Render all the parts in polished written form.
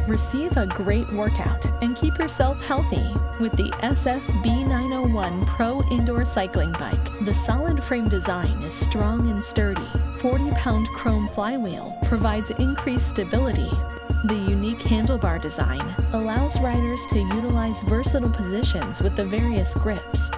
Receive a great workout and keep yourself healthy with the SF-B901 Pro Indoor Cycling Bike. The solid frame design is strong and sturdy. 40-pound chrome flywheel provides increased stability. The unique handlebar design allows riders to utilize versatile positions with the various grips.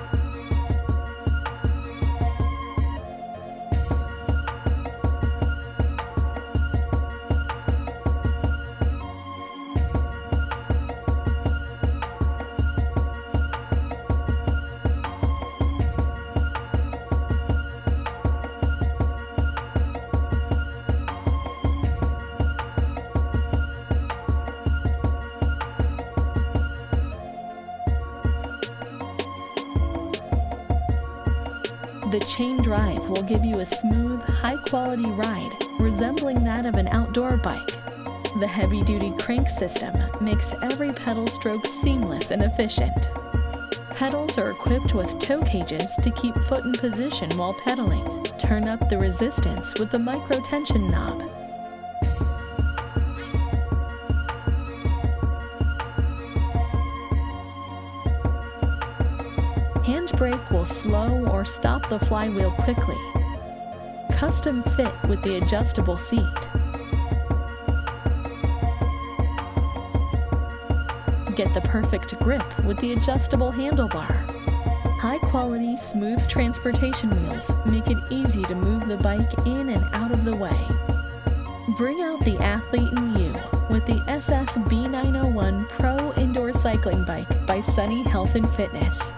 The chain drive will give you a smooth, high-quality ride, resembling that of an outdoor bike. The heavy-duty crank system makes every pedal stroke seamless and efficient. Pedals are equipped with toe cages to keep foot in position while pedaling. Turn up the resistance with the micro-tension knob. Handbrake will slow or stop the flywheel quickly. Custom fit with the adjustable seat. Get the perfect grip with the adjustable handlebar. High-quality, smooth transportation wheels make it easy to move the bike in and out of the way. Bring out the athlete in you with the SF-B901 Pro Indoor Cycling Bike by Sunny Health and Fitness.